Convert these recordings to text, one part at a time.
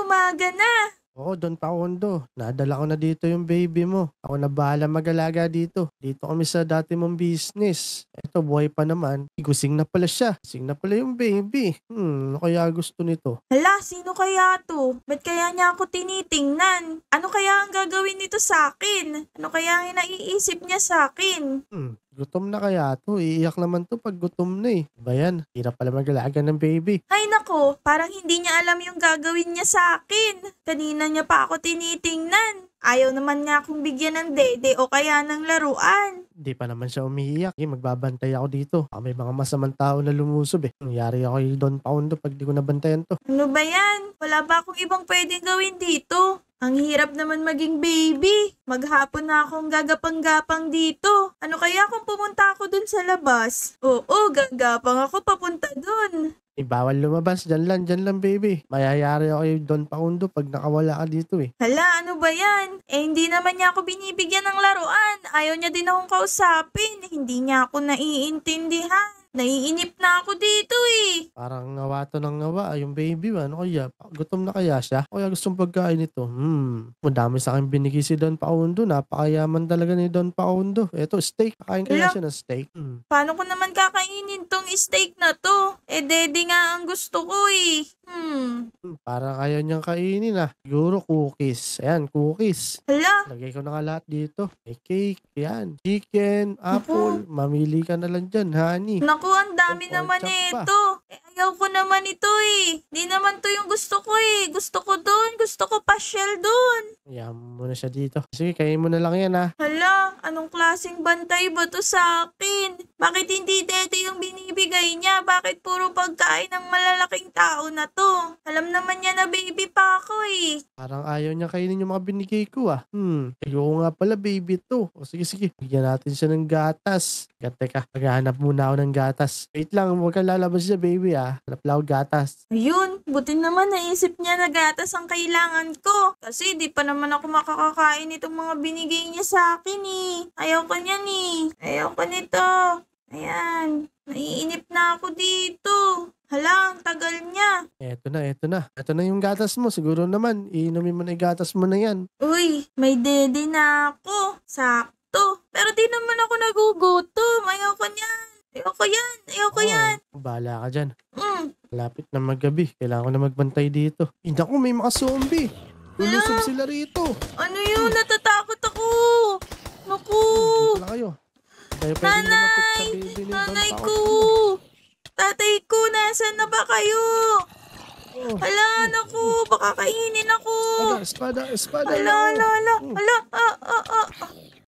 umaga na. Oo, Don Paundo. Nadala ko na dito yung baby mo. Ako na bahala mag-alaga dito. Dito kami sa dati mong business. Eto, buhay pa naman. Gusing na pala siya. Gusing na pala yung baby. Ano kaya gusto nito? Hala, sino kaya to? Ba't kaya niya ako tinitingnan? Ano kaya ang gagawin nito sa akin? Ano kaya ang naiisip niya sa akin? Gutom na kaya to? Iiyak naman to pag gutom na eh. Ba yan? Hirap pala mag-alaga ng baby. Ay nako, parang hindi niya alam yung gagawin niya sa akin. Kanina niya pa ako tinitingnan. Ayaw naman nga akong bigyan ng dede o kaya ng laruan. Di pa naman siya umiiyak. Magbabantay ako dito. May mga masamang tao na lumusob eh. Nangyari ako kay Don Paundo pag di ko nabantayan to. Ano ba yan? Wala ba akong ibang pwedeng gawin dito? Ang hirap naman maging baby. Maghapon na akong gagapang-gapang dito. Ano kaya kung pumunta ako dun sa labas? Oo, gagapang ako papunta dun. Bawal lumabas. Dyan lang baby. Mayayari ako kay Don Paundo pag nakawala ka dito eh. Hala, ano ba yan? Hindi naman niya ako binibigyan ng laruan. Ayaw niya din akong kausapin. Hindi niya ako naiintindihan. Naiinip na ako dito eh. Parang ngawa to ng ngawa. Yung baby ba? Ano kaya? Gutom na kaya siya? Kaya gustong pagkain ito. Madami sa akin binigay si Don Paundo. Napakayaman talaga ni Don Paundo. Eto, steak. Kakain kaya siya ng steak. Paano ko naman kakainin tong steak na to? Dede nga ang gusto ko eh. Parang ayaw niyang kainin ah. Siguro cookies. Ayan, cookies. Hala. Lagay ko na nga lahat dito. May cake. Ayan. Chicken. Apple. Mamili ka na lang dyan, honey. Naku, ang dami naman ito. Ayaw ko naman ito eh. Di naman to yung gusto ko eh. Gusto ko dun. Gusto ko pasyal dun. Ayan mo na siya dito. Sige, kain mo na lang yan ah. Hala, anong klaseng bantay ba to sa akin? Bakit hindi dede yung binibigay niya? Bakit puro pagkain ng malalaking tao na to? Alam naman niya na baby pa ako eh. Parang ayaw niya kainin yung mga binigay ko ah. Ayoko nga pala baby to. O sige. Bigyan natin siya ng gatas. Teka, maghahanap muna ako ng gatas. Wait lang, huwag kang lalabas siya baby ah. Hanap lang ako gatas. Ayun, buti naman naisip niya na gatas ang kailangan ko. Kasi di pa naman ako makakakain itong mga binigay niya sa akin eh. Ayaw ko niyan eh. Ayaw ko nito. Ayan, naiinip na ako dito. Hala, ang tagal niya. Eto na. Eto na yung gatas mo. Siguro naman, iinumin mo na yung gatas mo na yan. Uy, may dede na ako. Sakto. Pero di naman ako nagugutom. Ayaw ko niyan. Ayaw ko yan. Bahala ka dyan. Malapit na maggabi. Kailangan ko na magbantay dito. Naku, may mga zombie. Lulusob sila rito. Ano yun? Natatakot ako. Naku. Dito na kayo. Tayo pwede lumapit sa baby ni Don Nanay Paundo. ko. Tatay ko, nasaan na ba kayo? Hala, naku. Baka kainin ako. Espada. Hala.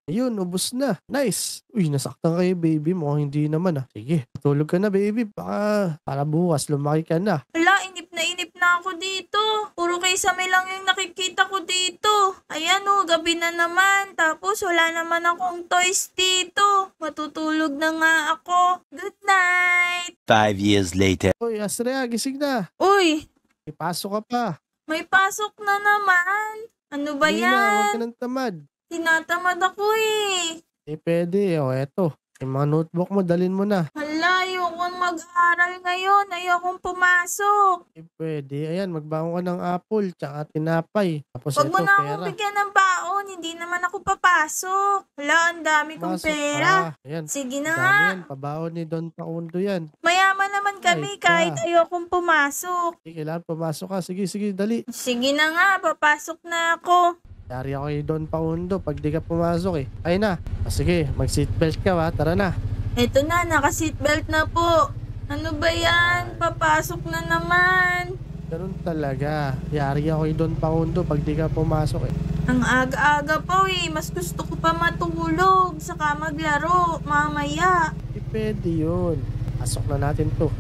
Ayun, ubos na. Nice. Uy, nasaktan kayo, baby. Mukhang hindi naman ah. Sige, tulog ka na, baby. Baka para bukas, lumaki ka na. Hala, inip na ako dito. Puro Kisame lang yung nakikita ko dito. Ayan o, gabi na naman. Tapos wala naman akong toys dito. Matutulog na nga ako. Good night. 5 years later. Uy, Astrea, gising na. Uy, Ipasok ka pa. may pasok na naman. Ano ba Hindi na, huwag ka yan? ng tamad. Tinatamad ako eh. Pwede. Eto. Yung mga notebook mo, dalin mo na. Hala, ayokong mag-aaral ngayon. Ayokong pumasok. Pwede. Ayan, magbangon ka ng apple, tsaka tinapay. Tapos Huwag mo eto, na akong pera. bigyan ng baon. Hindi naman ako papasok. Hala, ang dami kong Pasok pera. ka. Ayan. Sige na Dami nga. yan. Pabaon ni Don Paundo yan. Mayaman naman kami Ay, ka. kahit ayokong pumasok. Sige, kailangan pumasok ka. Sige, dali. Sige na nga, papasok na ako. Yari ako kay Don Paundo pag di ka pumasok eh. Ay na. Sige, mag-seatbelt ka ha. Tara na. Eto na, naka-seatbelt na po. Ano ba yan? Papasok na naman. Ganun talaga. Yari ako kay Don Paundo pag di ka pumasok eh. Ang aga-aga pa eh. Mas gusto ko pa matulog. Saka maglaro mamaya. Pwede yun. Pasok na natin to.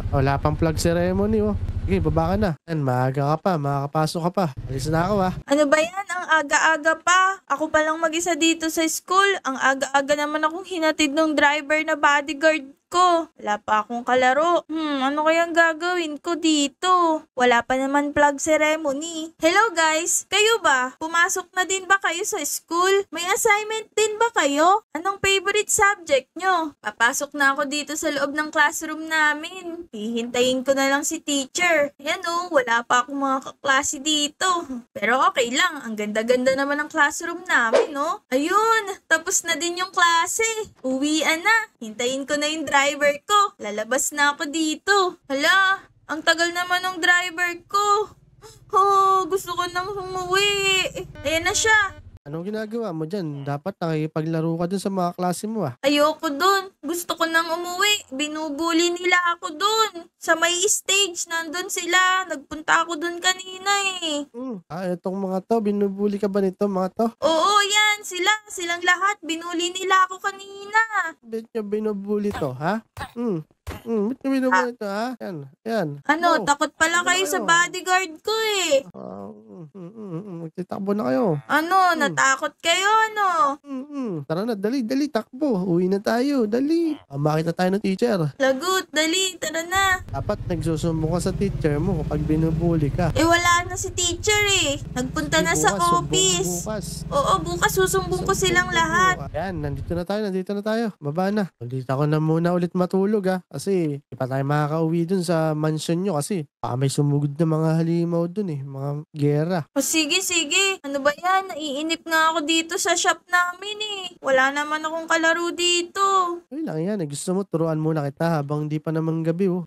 Wala pang flag ceremony oh. Sige, baba ka na. Maaga ka pa, makakapasok ka pa. Alis na ako ah. Ano ba yan? Ang aga-aga pa. Ako palang mag-isa dito sa school. Ang aga-aga naman akong hinatid ng driver na bodyguard ko. ko. Wala pa akong kalaro. Ano kayang gagawin ko dito? Wala pa naman flag ceremony. Hello guys, kayo ba? Pumasok na din ba kayo sa school? May assignment din ba kayo? Anong favorite subject nyo? Papasok na ako dito sa loob ng classroom namin. Hihintayin ko na lang si teacher. Yan o, wala pa akong mga kaklase dito. Pero okay lang, ang ganda-ganda naman ng classroom namin, no? Ayun, tapos na din yung klase. Uwian na. Hintayin ko na yung driver ko. Lalabas na ako dito. Hala, ang tagal naman ng driver ko. Oh, gusto ko nang umuwi. Ayan na siya. Anong ginagawa mo dyan? Dapat nakikipaglaro ka dun sa mga klase mo ah. Ayoko dun. Gusto ko nang umuwi. Binubuli nila ako dun. Sa may stage, nandun sila. Nagpunta ako dun kanina eh. Itong mga to, binubuli ka ba nito mga to? Oo, yan. Silang lahat. Binuli nila ako kanina. Ba't nyo binubuli to, ha? Ba't nyo binubuli to, ha? Yan. Ano, Oh, takot pala ano kayo sa kayo? bodyguard ko eh. Magtitakbo na kayo. Ano, natakot kayo ano? Tara na, dali, takbo. Uwi na tayo, dali. Makita tayo ng teacher. Lagot, dali, tara na. Dapat nagsusumbong ka sa teacher mo kapag binubuli ka. Eh wala na si teacher eh. Nagpunta na sa Bukas, office. bukas. Oo, bukas susumbong ko silang lahat. Yan, nandito na tayo. Baba na. Nandito ako na muna ulit matulog ha. Kasi di pa tayo makakauwi dun sa mansion nyo kasi may sumugod na mga halimaw dun eh. Mga gera. O sige. Ano ba yan? Naiinip nga ako dito sa shop namin eh. Wala naman akong kalaro dito. Ay lang yan. Gusto mo turuan muna kita habang di pa naman gabi oh.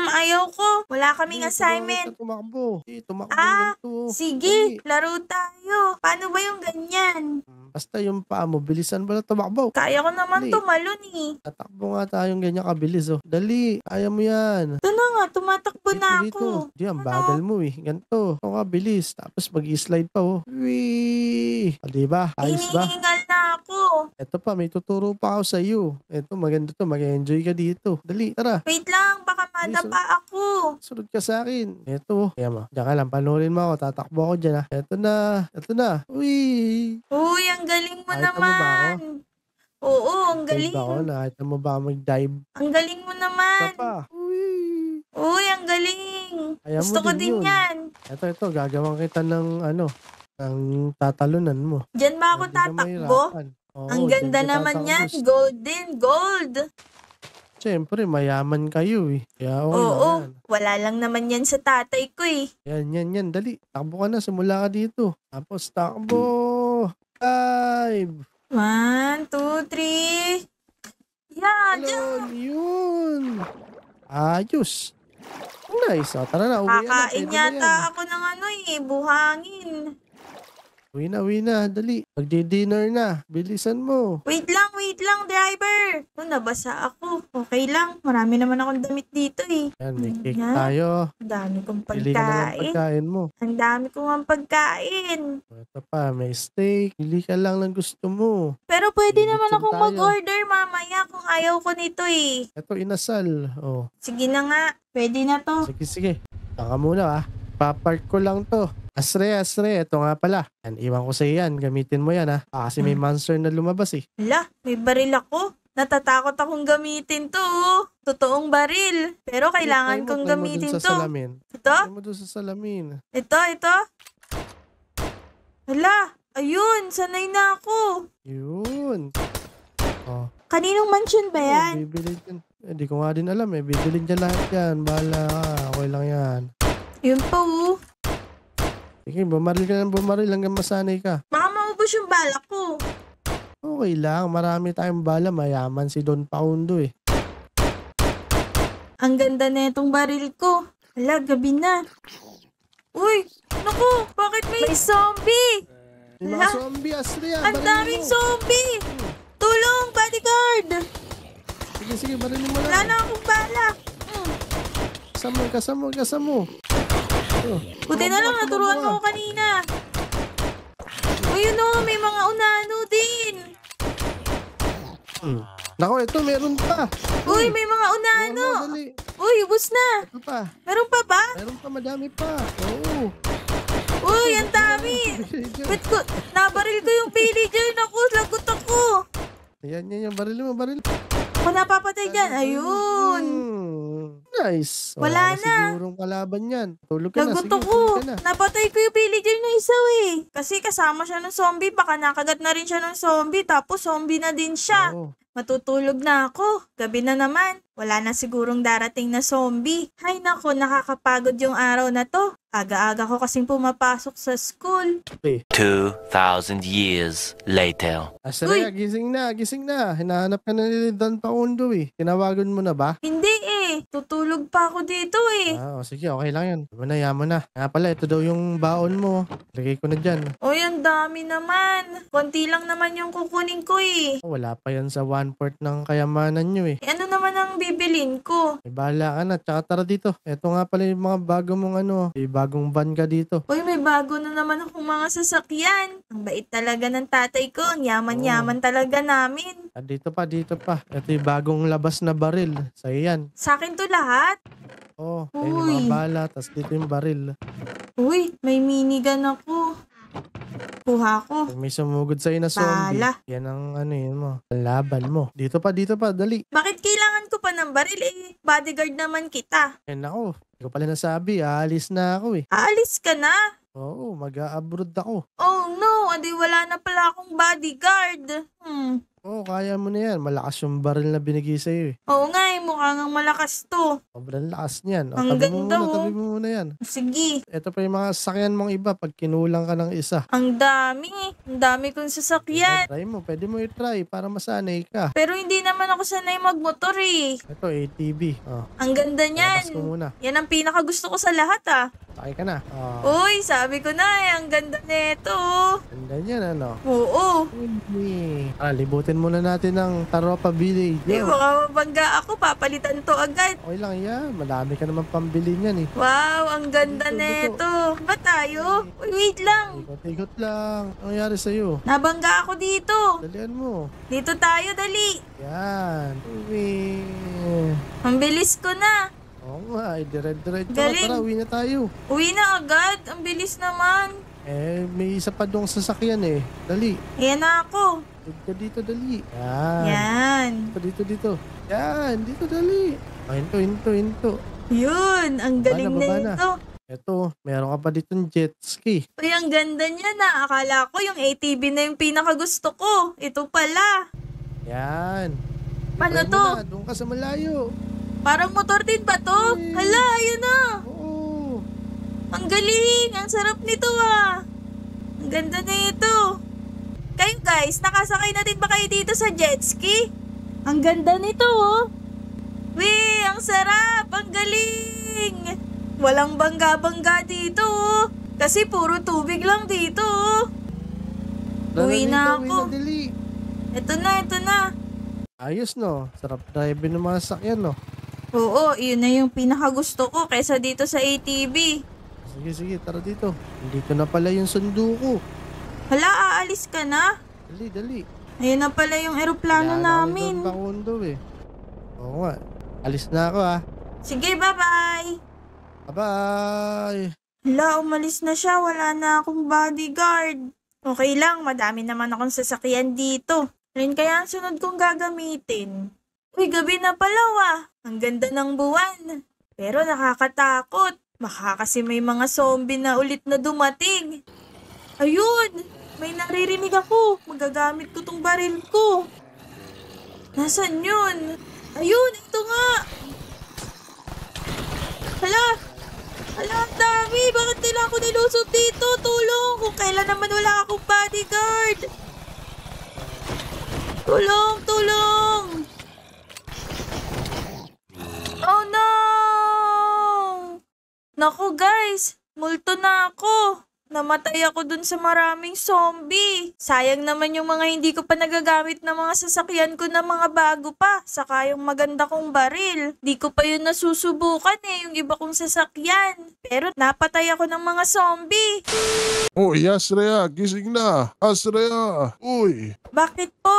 Ayaw ko. Wala kaming assignment. Tumakbo. Ganito. Sige, laro tayo. Paano ba yung ganyan? Basta yung paa mo, bilisan ba na tumakbo? Kaya ko naman Dali. tumalon eh. Tatakbo nga tayong ganyan kabilis oh. Dali, kaya mo yan. Ito na nga, tumatakbo na ako. Di, ang bagal mo eh. Ganito. Ito ka, bilis. Tapos mag-slide pa oh. Wee! O, diba? Ayos ba? Hinihingal na ako. Ito pa, may tuturo pa ako sa iyo. Ito, maganda to. Mag-enjoy ka dito. Dali, tara. Wait lang, baka madapa ako. Sunod ka sa akin. Ito. Kaya mo. Diyan ka lang. Panoorin mo ako. Tatakbo ako dyan ha. Ito na. Wee! Uy, ang galing mo Nakita mo ba naman. Oo, ang galing. Dive ako. Nakita mo ba mag-dive? Ang galing mo Isa naman. pa. Wee! Uy, ang galing. Kaya mo Gusto ko din din yun. yan. Ito. Gagawin kita ng ng tatalunan mo. Diyan ba ako Hindi ka tatakbo? mahirapan. Oo, Ang dyan ganda ka naman tatakbo. yan. Golden, gold. Siyempre, mayaman kayo eh. Kaya okay lang Oo, yan. wala lang naman yan sa tatay ko eh. Yan. Dali. Takbo ka na. Simula ka dito. Tapos takbo. Dive. 1, 2, 3. Yan, Talon. Yun. Ayos. Nice. O, tara na. Uwi na. kakain Pwede na yan. yata ako ng buhangin. Uwi na. Dali. Magdi-dinner na. Bilisan mo. Wait lang, driver. Nabasa ako. Okay lang, marami naman akong damit dito eh. Yan, may cake Yan. tayo. Ang dami kong Pili ka na ng pagkain. pagkain mo. Ang dami kong ang pagkain. Ito pa, may steak. Pili ka lang ng gusto mo. Pero pwede Lilitson naman akong tayo. mag-order mamaya kung ayaw ko nito eh. Ito, inasal. Oh. Sige na nga, pwede na to. Sige. Saka muna Papark ko lang to. Asre. Ito nga pala. Yan, iwan ko sa yan. Gamitin mo yan kasi may monster na lumabas eh. Hala, may baril ako. Natatakot akong gamitin to. Totoong baril. Pero kailangan kong Try mo gamitin dun sa to. salamin. Ito? Try mo dun sa salamin. Ito? Hala, ayun, sanay na ako. Yun. Oh. Kaninong mansion ba yan? Bibili dyan. Hindi ko nga din alam eh. Bibili dyan lahat yan. Bahala ka. Okay lang yan. Yun pa Sige, bumaril ka ng bumaril hanggang masanay ka. Baka maubos yung balak ko. Okay lang. Marami tayong bala. Mayaman si Don Paundo eh. Ang ganda na itong baril ko. Hala, gabi na. Uy, naku, bakit may zombie? May mga zombie, Asri yan. Ang Barilin daming mo. zombie! Tulong, bodyguard! Sige, barilin mo Wala na. na akong balak. Kasamo. Buti na lang, naturuan mo ko kanina. Uy, yun o, may mga unano din. Nako, ito, meron pa. Uy, may mga unano. Dali. Uy, ubos na. Ito pa. Meron pa ba? Meron pa, madami pa. Oo. Uy, ang dami. Ba't ko, nabaril ko yung villager. Naku, lagot ako. Yan, baril mo. Ako napapatay dyan. Ayun. Nice. Wala na. Sigurong kalaban yan. Tulog ka na. Sige, Nagutok ko. tulog ka na. Napatay ko yung villager na isa eh. Kasi kasama siya ng zombie. Baka nakagat na rin siya ng zombie. Tapos zombie na din siya. Oo. Matutulog na ako. Gabi na naman. Wala na sigurong darating na zombie. Hay nako, nakakapagod yung araw na to. Aga-aga ko kasing pumapasok sa school. 2,000 years later. Asraya, gising na, gising na. Hinahanap ka na ni Don Paundo eh. Tinawagan mo na ba? Hindi eh. Tutulog pa ako dito eh. Sige, okay lang yun. Yaman na. Nga pala, ito daw yung baon mo. Lagay ko na dyan. Uy, ang dami naman. Konti lang naman yung kukunin ko eh. Wala pa yan sa 1/4 ng kayamanan nyo eh. Ano naman ang bibilin ko? May bahala ka na. Tsaka tara dito. Ito nga pala yung mga bago mong may bagong van ka dito. Uy, may bago na naman akong mga sasakyan. Ang bait talaga ng tatay ko. Ang yaman-yaman talaga namin. Dito pa. Ito yung bagong labas na baril. Sa'yo yan. Sa akin to lahat. Ayun yung Uy. mga bala. Tapos dito yung baril. Uy, may minigun ako. Kuha ko. Pag may sumugod sa'yo na zombie, Bala. yan ang yun mo. Ang laban mo. Dito pa. Dali. Bakit kailangan ko pa ng baril eh? Bodyguard naman kita. Ako. Hindi ko pala nasabi. Aalis na ako eh. Aalis ka na? Oo, mag-a-abroad ako. Oh no, adi wala na pala akong bodyguard. Kaya mo na yan. Malakas yung baril na binigay sa'yo eh. Oo nga eh, mukha ngang malakas to. Sobrang lakas niyan. Ang ganda, Tabi mo muna yan. Sige, Ito pa yung mga sasakyan mong iba pag kinulang ka ng isa. ang dami. Ang dami kong sasakyan. Try mo. Pwede mo i-try para masanay ka. Pero hindi naman ako sanay magmotor eh. Ito, ATV. Ang ganda Labas ko niyan. muna. Yan ang pinakagusto ko sa lahat ah. Sakay ka na. Uy, sabi ko na eh, ang ganda nito. Ganda niyan, Oo. Libutin muna natin ng Taropa Village. Eh, baka mabangga ako, papalitan to agad. Okay lang yan. Madami ka naman pambili niyan eh. Wow, ang ganda Dito. nito. Ba tayo? Uy, wait lang. Ikot-ikot lang. Ano nangyari sa'yo? Nabangga ako dito. Dalian mo. Dito tayo, dali. Yan. Uwi. Ang bilis ko na. Oo nga. Dire-diretso. Galing. Tara, uwi na tayo. Uwi na agad. Ang bilis naman. May isa pa doong sasakyan eh. Dali. Ayan na ako. Dito, dali. Yan. Yan. Dito. Yan. Dito, dali. Hinto. Yun. Ang galing Baba na na. ito. Ito, meron ka pa ditong jet ski. Uy, ang ganda niya na. Akala ko yung ATV na yung pinakagusto ko. Ito pala. Yan. Paano Try mo to? na, doon ka sa malayo. Parang motor din ba to? Hala, ayun na. Oo. Ang galing. Ang sarap nito ah. Ang ganda na ito. Kayo guys, nakasakay na din ba kayo dito sa jet ski? Ang ganda nito oh. Wee, ang sarap. Ang galing. Walang bangga-bangga dito oh. Kasi puro tubig lang dito oh. Uwi na ako. Dali. Ito na. Ayos no. Sarap drive ng mga sakyan no. Oo, yun na yung pinakagusto ko kaysa dito sa ATV. Sige, tara dito. Dito na pala yung sundo ko. Hala, aalis ka na? Dali. Ayun na pala yung eroplano namin. Kailangan ko yung Pakundo eh. Oo nga. Alis na ako ah. Sige, bye-bye. Bye-bye. Hala, umalis na siya. Wala na akong bodyguard. Okay lang, madami naman akong sasakyan dito. Rin kaya ang sunod kong gagamitin. Uy, gabi na pala Ang ganda ng buwan. Pero nakakatakot. Baka kasi may mga zombie na ulit na dumating. Ayun! May naririnig ako. Magagamit ko tong baril ko. Nasaan yun? Ayun, ito nga. Hala, ang dami. Bakit nila ako nilusot dito? Tulong! Kung kailan naman wala akong bodyguard. Tulong! Oh no! Naku guys, multo na ako. Namatay ako dun sa maraming zombie. Sayang naman yung mga hindi ko pa nagagamit na mga sasakyan ko na mga bago pa. Saka yung maganda kong baril. Di ko pa yun nasusubukan yung iba kong sasakyan. Pero napatay ako ng mga zombie. Uy, Asrea, gising na. Asrea, uy. Bakit po?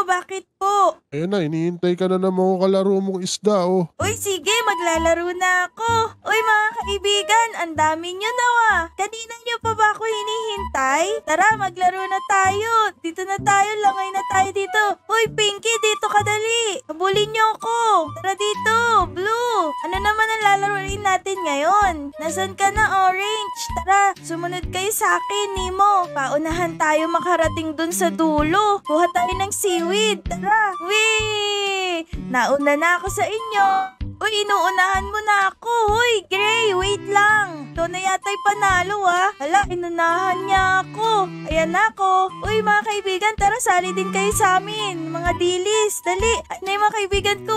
Ayun na, hinihintay ka na ng mga kalaro mong isda, oh. Uy, sige, maglalaro na ako. Uy, mga kaibigan, ang dami nyo na Kanina nyo pa ba ako hinihintay? Sky? Tara, maglaro na tayo. Dito na tayo, langay na tayo dito. Hoy, Pinky, dito ka dali. Habulin niyo ako. Tara dito, Blue. Ano naman ang lalaroin natin ngayon? Nasaan ka na, Orange? Tara, sumunod kayo sa akin, Nemo. Paunahan tayo makarating dun sa dulo. Kuha tayo ng seaweed. Tara. Wee! Nauna na ako sa inyo. Uy, inuunahan mo na ako. Hoy, Gray, wait lang. Ito na yata'y panalo Hala, inunahan niya ako. Ayan na ako. Uy, mga kaibigan, tara sali din kayo sa amin. Mga dilis, dali. Ay na yung mga kaibigan ko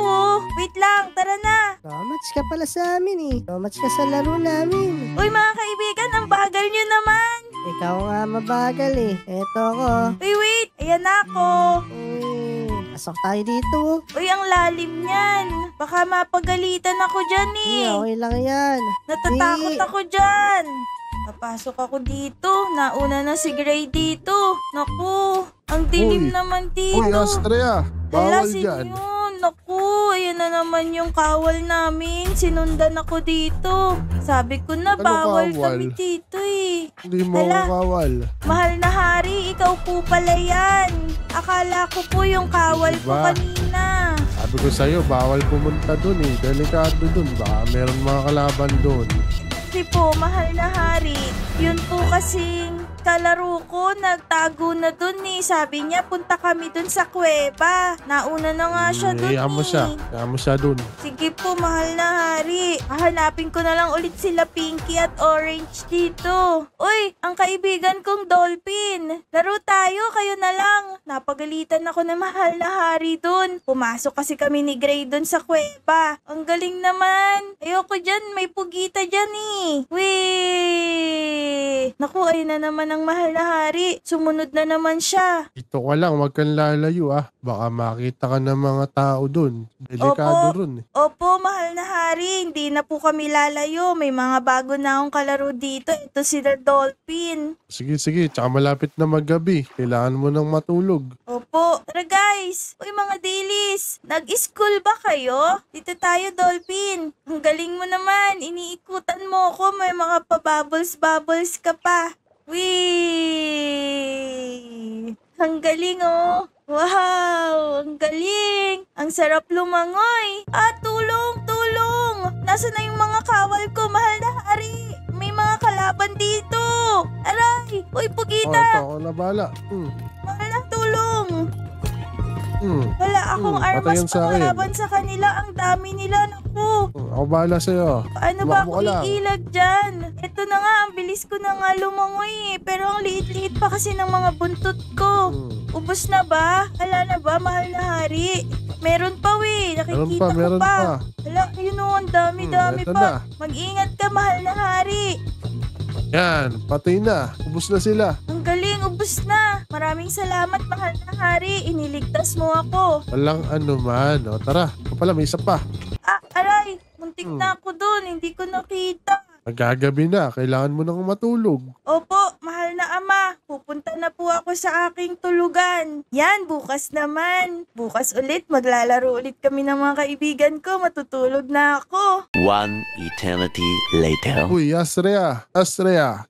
Wait lang, tara na. Match ka pala sa amin Match ka sa laro namin. Uy, mga kaibigan, ang bagal nyo naman. Ikaw nga mabagal Eto ako. Uy, wait. Ayan na ako. Uy, pasok tayo dito. Uy, ang lalim niyan. Baka mapagalitan ako dyan Okay lang yan. Natatakot ako dyan. Papasok ako dito. Nauna na si Gray dito. Naku, ang dilim Uy. naman dito. Uy, Astrea, Hala, bawal dyan. yun. Naku, ayan na naman yung kawal namin. Sinundan ako dito. Sabi ko na Ano bawal kawal? kami dito Hindi mo Hala. ako kawal. Mahal na hari, ikaw po pala yan. Akala ko po yung kawal ko Diba? kanina. Sabi ko sa'yo, bawal pumunta dun Delikado dun. Baka meron mga kalaban dun. Kasi po, mahal na hari, yun po kasing kalaro ko, nagtago na dun Sabi niya, punta kami dun sa kuweba. Nauna na nga siya dun Hayaan mo siya. Hayaan mo siya dun. Sige po, mahal na hari. Hahanapin ko na lang ulit sila Pinky at Orange dito. Uy, ang kaibigan kong Dolphin. Laro tayo, kayo na lang. Napagalitan ako na mahal na hari dun. Pumasok kasi kami ni Gray dun sa kuweba. Ang galing naman. Ayoko dyan, may pugita dyan Wee! Naku, ayun na naman ang mahal na hari. Sumunod na naman siya. Ito ka lang, wag kang lalayo Baka makita ka ng mga tao dun. Delikado Opo. ron Opo, mahal na hari. Hindi na po kami lalayo. May mga bago na akong kalaro dito. Ito sila Dolphin. Sige, tsaka malapit na maggabi. Kailangan mo nang matulog. Opo. Tara guys. Uy mga dilis. Nag-school ba kayo? Dito tayo Dolphin. Ang galing mo naman. Iniikutan mo ako. May mga pa-bubbles-bubbles ka pa. Wee! Ang galing Wow! Ang galing! Ang sarap lumangoy! Tulong! Tulong! Nasaan na yung mga kawal ko, mahal na hari? May mga kalaban dito! Aray! Uy, Ito Pugita! ako na bala. Mahal na tulong! Wala akong armas patayan sa akin. pangalaban sa kanila. Ang dami nila. Naku! Ako bala sa'yo. Paano ba Tumakbo ako ka lang. iilag dyan? Ito na nga, ang bilis ko na nga lumangoy Pero ang liit-liit pa kasi ng mga buntot ko. Ubus na ba? Hala na ba, mahal na hari? Meron pa nakikita Meron ko pa. pa. Hala, yun ang dami-dami Eto pa. na. Mag-ingat ka, mahal na hari. Yan, patay na. Ubus na sila. Ang galing, ubus na. Maraming salamat, mahal na hari. Iniligtas mo ako. Walang ano man. Tara, ako pala, may isa pa. Aray, muntik na ako dun. Hindi ko nakita. Magagabi na. Kailangan mo nang matulog. Opo, mahal na ama. Pupunta na po ako sa aking tulugan. Yan, bukas naman. Bukas ulit, maglalaro ulit kami ng mga kaibigan ko. Matutulog na ako. One eternity later. Uy, Astrea,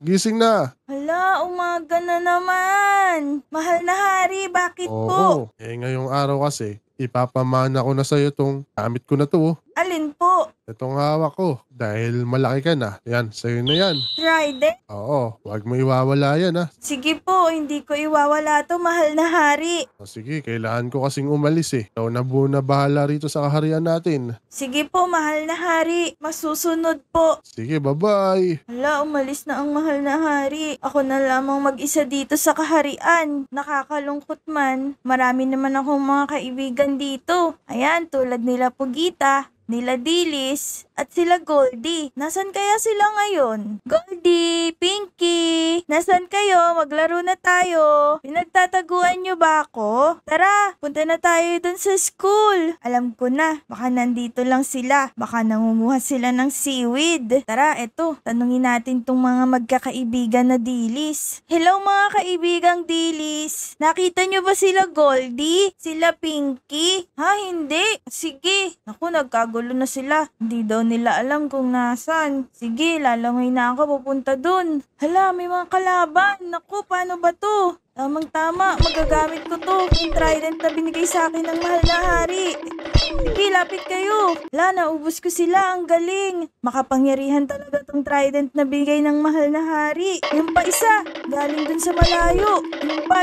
gising na. Hala, umaga na naman. Mahal na hari, bakit po? Ngayong araw kasi, ipapamana ko na sa'yo tong gamit ko na to. Alin po? Itong hawak ko. Dahil malaki ka na. Yan, sa'yo na yan. Trident? Oo, wag mo iwawala yan Sige po, hindi ko iwawala to, mahal na hari. Sige, kailangan ko kasing umalis Ikaw na muna bahala rito sa kaharian natin. Sige po, mahal na hari. Masusunod po. Sige, bye-bye. Hala, umalis na ang mahal na hari. Ako na lamang mag-isa dito sa kaharian. Nakakalungkot man. Marami naman akong mga kaibigan dito. Ayan, tulad nila Pugita, nila Dilis, at sila Goldie. Nasaan kaya sila ngayon? Goldie, Pinky, nasaan kayo? Maglaro na tayo. Pinagtataguan nyo ba ako? Tara, punta na tayo dun sa school. Alam ko na, baka nandito lang sila. Baka nangunguha sila ng seaweed. Tara, eto, tanungin natin tong mga magkakaibigan na Dilis. Hello mga kaibigang Dilis. Nakita nyo ba sila Goldie? Sila Pinky? Ha, hindi? Sige. Naku, nagkagulo nagkakagulo na sila. Hindi daw nila alam kung nasan. Sige, lalangoy na ako pupunta dun. Hala, may mga kalaban. Naku, paano ba to? Tamang-tama, magagamit ko to. Yung trident na binigay sa akin ng mahal na hari. Sige, lapit kayo. Hala, naubos ko sila. Ang galing. Makapangyarihan talaga tong trident na bigay ng mahal na hari. Yung pa isa, galing dun sa malayo. Yung pa.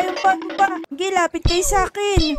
Sige, lapit kayo sa akin.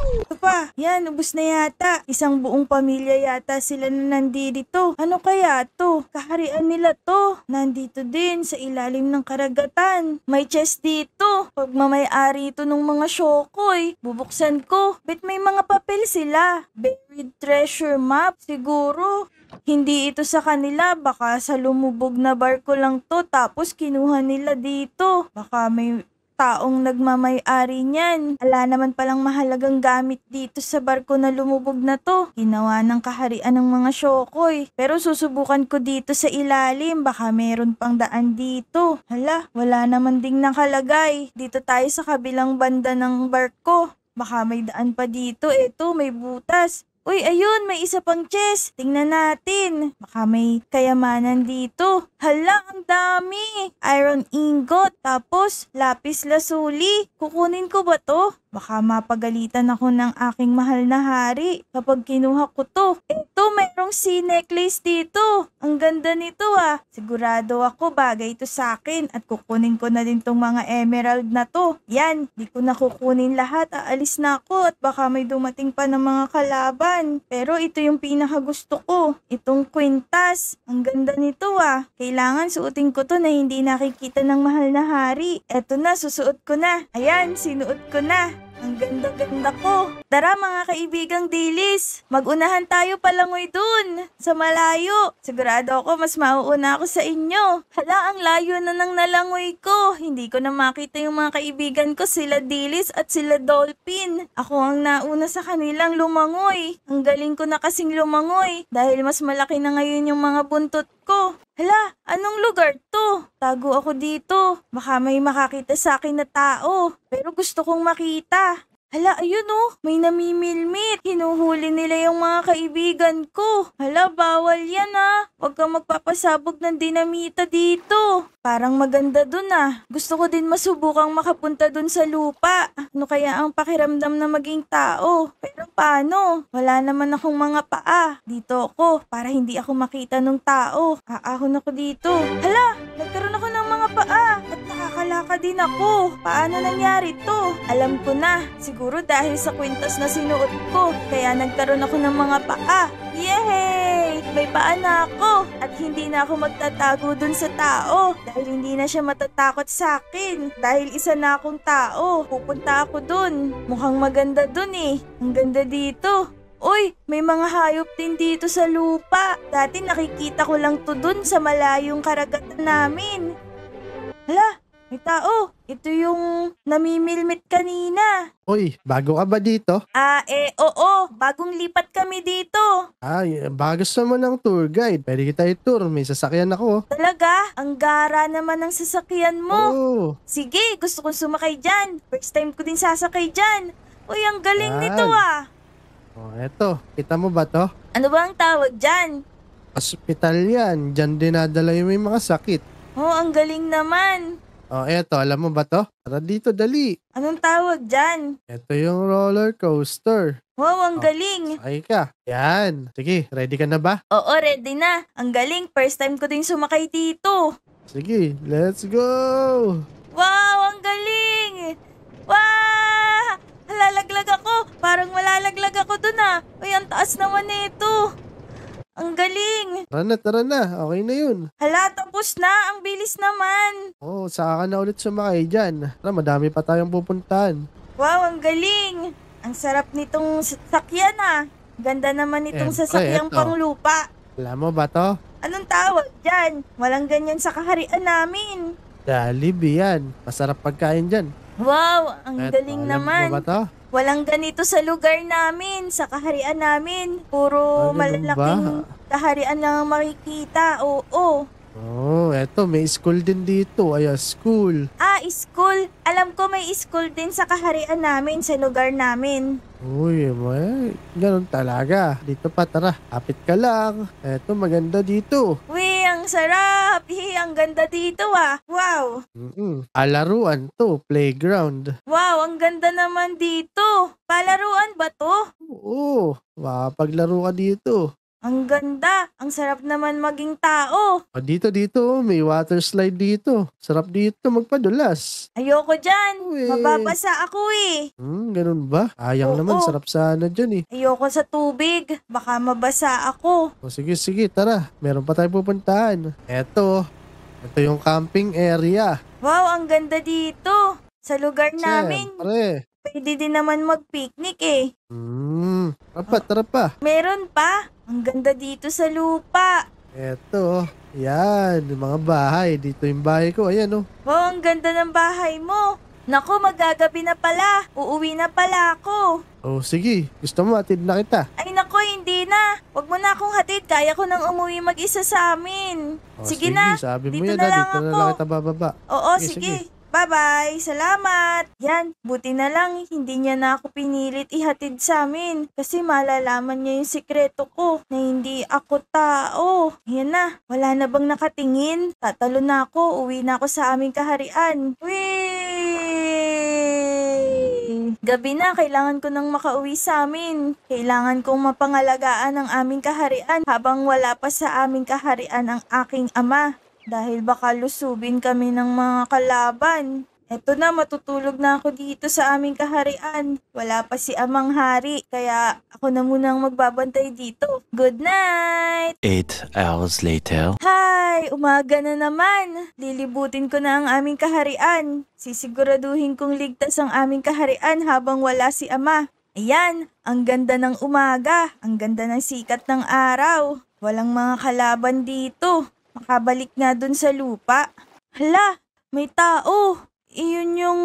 Ito pa, yan, ubos na yata. Isang buong pamilya yata sila na nandito. Ano kaya to? Kaharian nila to. Nandito din sa ilalim ng karagatan. May chest dito. Pagmamayari ito ng mga Shokoy. Bubuksan ko. Bet may mga papel sila. Buried treasure map, siguro. Hindi ito sa kanila, baka sa lumubog na barko lang to tapos kinuha nila dito. Baka may taong nagmamay-ari niyan. Ala naman palang mahalagang gamit dito sa barko na lumubog na to. Ginawa ng kaharian ng mga Shokoy. Pero susubukan ko dito sa ilalim. Baka meron pang daan dito. Hala, wala naman ding nakalagay. Dito tayo sa kabilang banda ng barko. Baka may daan pa dito. Eto, may butas. Uy, ayun, may isa pang chest. Tingnan natin. Baka may kayamanan dito. Hala, ang dami. Iron ingot. Tapos, lapis lazuli. Kukunin ko ba to? Baka mapagalitan ako ng aking mahal na hari kapag kinuha ko to. Eto, merong sea necklace dito. Ang ganda nito ah. Sigurado ako bagay ito sa akin at kukunin ko na din tong mga emerald na to. Yan, di ko na kukunin lahat. Aalis na ako at baka may dumating pa ng mga kalaban. Pero ito yung pinakagusto ko. Itong kwintas. Ang ganda nito ah. Kailangan suotin ko to na hindi nakikita ng mahal na hari. Eto na, susuot ko na. Ayan, sinuot ko na. Ang ganda-ganda ko. Tara mga kaibigang dilis, magunahan tayo palangoy dun, sa malayo. Sigurado ako mas mauuna ako sa inyo. Hala, ang layo na ng nalangoy ko. Hindi ko na makita yung mga kaibigan ko, sila dilis at sila dolphin. Ako ang nauna sa kanilang lumangoy. Ang galing ko na kasing lumangoy dahil mas malaki na ngayon yung mga buntot ko. Hala, anong lugar to? Tago ako dito. Baka may makakita sa akin na tao. Pero gusto kong makita. Hala, ayun oh, may namimilmit. Hinuhuli nila yung mga kaibigan ko. Hala, bawal yan ah. Huwag kang magpapasabog ng dinamita dito. Parang maganda dun ah. Gusto ko din masubukang makapunta dun sa lupa. Ano kaya ang pakiramdam na maging tao? Pero paano? Wala naman akong mga paa. Dito ako, para hindi ako makita ng tao. Aahon ako dito. Hala, nagkaroon ako ng mga paa. At nakakalaka din ako. Paano nangyari to? Alam ko na. Siguro dahil sa kwintas na sinuot ko. Kaya nagkaroon ako ng mga paa. Yehey! May paa na ako. At hindi na ako magtatago dun sa tao. Dahil hindi na siya matatakot sa akin. Dahil isa na akong tao. Pupunta ako dun. Mukhang maganda dun eh. Ang ganda dito. Uy, may mga hayop din dito sa lupa. Dati nakikita ko lang to dun sa malayong karagatan namin. Hala, may tao. Ito yung namimilmit kanina. Uy, bago ka ba dito? Oo. Bagong lipat kami dito. Ay, baka gusto mo ng tour guide. Pwede kita i-tour. May sasakyan ako. Talaga? Ang gara naman ng sasakyan mo. Oo. Sige, gusto kong sumakay dyan. First time ko din sasakay dyan. Uy, ang galing Yan. nito ah. Oh, eto. Kita mo ba to? Ano ba ang tawag dyan? Hospital yan. Diyan dinadala yung may mga sakit. Oh, ang galing naman. Oh, eto. Alam mo ba to? Tara dito, dali. Anong tawag dyan? Ito yung roller coaster. Wow, ang Oh. galing. Sakay ka. Yan. Sige, ready ka na ba? Oo, ready na. Ang galing. First time ko din sumakay dito. Sige, let's go! Wow, ang galing! Wow! Malalaglag ako. Parang malalaglag ako dun ah. Uy, ang taas naman nito. Ang galing. Tara na. Okay na yun. Hala, tapos na. Ang bilis naman. Oh, saka ka na ulit sumakay dyan. Tara, madami pa tayong pupuntahan. Wow, ang galing. Ang sarap nitong sasakyan ah. Ganda naman itong Siyempre, sasakyang eto. panglupa. Alam mo ba to? Anong tawag dyan? Walang ganyan sa kaharian namin. Jollibee yan. Masarap pagkain dyan. Wow, ang Eto, galing alam naman. mo ba to? Walang ganito sa lugar namin, sa kaharian namin. Puro Ah, ganun malalaking kaharian lang ang makikita. Oo. Oh, eto, may school din dito. Ay, school. School. Alam ko may school din sa kaharian namin, sa lugar namin. Uy, ganun talaga. Dito pa, tara. Kapit ka lang. Eto, maganda dito. Uy, ang sarap! Ang ganda dito ah. Wow! Alaruan to, playground. Wow, ang ganda naman dito. Palaruan ba to? Oo, mapaglaro ka dito. Ang ganda. Ang sarap naman maging tao. O, dito, may water slide dito. Sarap dito magpadulas. Ayoko dyan. Uy. Mababasa ako eh. Ganun ba? Ayang Oo. naman, sarap sana dyan eh. Ayoko sa tubig. Baka mabasa ako. O, sige, tara. Meron pa tayo pupuntahan. Ito yung camping area. Wow, ang ganda dito. Sa lugar namin, Siyempre. pwede din naman mag-picnic eh. Tara pa. Meron pa. Ang ganda dito sa lupa. Eto, yan, yung mga bahay. Dito yung bahay ko, ayan oh. Wow, ang ganda ng bahay mo. Naku, magagabi na pala. Uuwi na pala ako. Oh, sige. Gusto mo, atid na kita. Ay naku, hindi na. Huwag mo na akong hatid. Kaya ko nang umuwi mag-isa sa amin. Oh, Sige na. sabi mo Dito yan, na lang dito na ako. lang kita bababa. Oo, Sige. sige. Bye-bye. Salamat. Yan, buti na lang hindi niya na ako pinilit ihatid sa amin kasi malalaman niya yung sikreto ko na hindi ako tao. Yan na, wala na bang nakatingin? Tatalo na ako, uwi na ako sa aming kaharian. Whee! Gabi na, kailangan ko nang makauwi sa amin. Kailangan kong mapangalagaan ang aming kaharian habang wala pa sa aming kaharian ang aking ama. Dahil baka lusubin kami ng mga kalaban. Eto na, matutulog na ako dito sa aming kaharian. Wala pa si Amang Hari, kaya ako na munang magbabantay dito. Good night! 8 hours later. Hi! Umaga na naman. Lilibutin ko na ang aming kaharian. Sisiguraduhin kong ligtas ang aming kaharian habang wala si Ama. Ayan, ang ganda ng umaga. Ang ganda ng sikat ng araw. Walang mga kalaban dito. Makabalik nga dun sa lupa. Hala, may tao. Iyon yung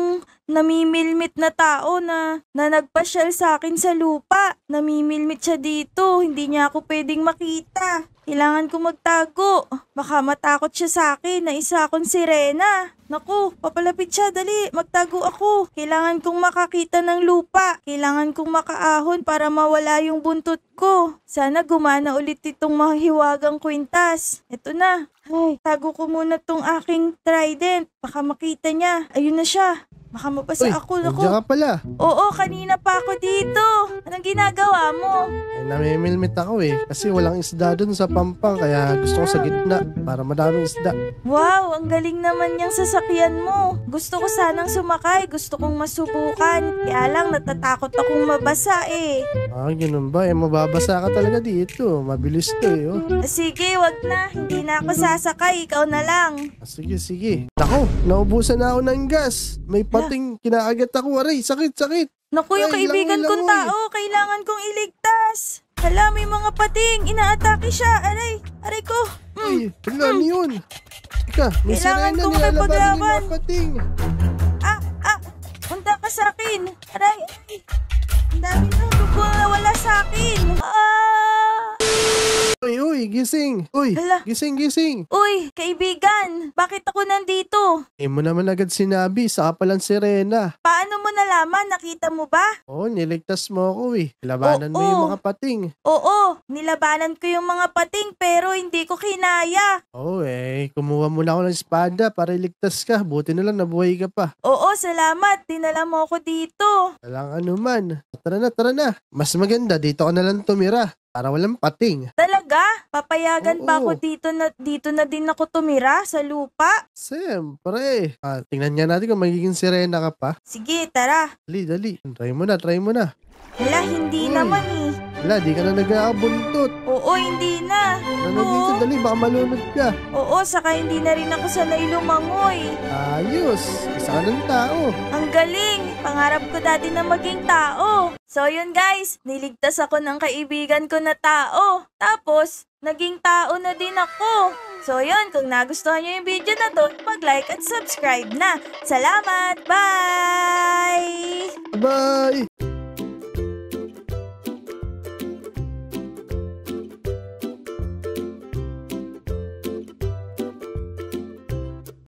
namimilmit na tao na nagpasyal sa akin sa lupa. Namimilmit siya dito. Hindi niya ako pwedeng makita. Kailangan ko magtago. Baka matakot siya sa akin na isa akong sirena. Naku, papalapit siya. Dali, magtago ako. Kailangan kong makakita ng lupa. Kailangan kong makaahon para mawala yung buntot ko. Sana gumana ulit itong mahiwagang kwintas. Eto na. Ay, tago ko muna tong aking trident. Baka makita niya. Ayun na siya. Baka mabasa ako. Naku. Nandiyan ka pala. Oo, kanina pa ako dito. Anong ginagawa mo? Namimilmit ako eh. Kasi walang isda dun sa pampang. Kaya gusto ko sa gitna. Para madaming isda. Wow, ang galing naman niyang sasakyan mo. Gusto ko sanang sumakay. Gusto kong masubukan. Kaya lang natatakot akong mabasa eh. Ganun ba? Mababasa ka talaga dito. Mabilis to eh. Oh. Sige, wag na. Hindi na ako sasakay. Ikaw na lang. Sige. Nako, naubusan na ako ng gas. May pating kinaagat ako. Aray, sakit. Naku, yung Ay, kaibigan langoy, kong langoy. tao. Kailangan kong iligtas. Hala, may mga pating. Inaatake siya. Aray ko. Ay, ano yun? Ika, may Kailangan sirena kong nilalabanan yung makipaglaban. mga pating. Punta ka sa akin. Aray. Ang dami na. Dugo na wala sa akin. Uy, gising. Uy, Hala. gising. Uy, kaibigan. Bakit ako nandito? Mo naman agad sinabi, saka palang sirena. Paano mo nalaman? Nakita mo ba? Oo, niligtas mo ako eh. Labanan mo Oo. yung mga pating. Oo, nilabanan ko yung mga pating pero hindi ko kinaya. Oo kumuha muna ako ng espada para iligtas ka. Buti na lang nabuhay ka pa. Oo, salamat. Dinala mo ako dito. Walang anuman. Tara na. Mas maganda, dito ka na lang tumira. Para walang pating. Talaga? Papayagan ba Oo. ako dito na din ako tumira sa lupa? Siyempre. Tingnan nga natin kung magiging sirena ka pa. Sige, tara. Dali. Try mo na. Hala, hindi Uy. naman eh. Wala, di ka na nag-aabuntot. Oo, hindi na. Ano dito, Oo. dali, baka malunod ka. Oo, saka hindi na rin ako sanay lumangoy. Ayos, isa ka ng tao. Ang galing! Pangarap ko dati na maging tao. So yun guys, niligtas ako ng kaibigan ko na tao. Tapos, naging tao na din ako. So yun, kung nagustuhan nyo yung video na to, mag-like at subscribe na. Salamat! Bye! Bye!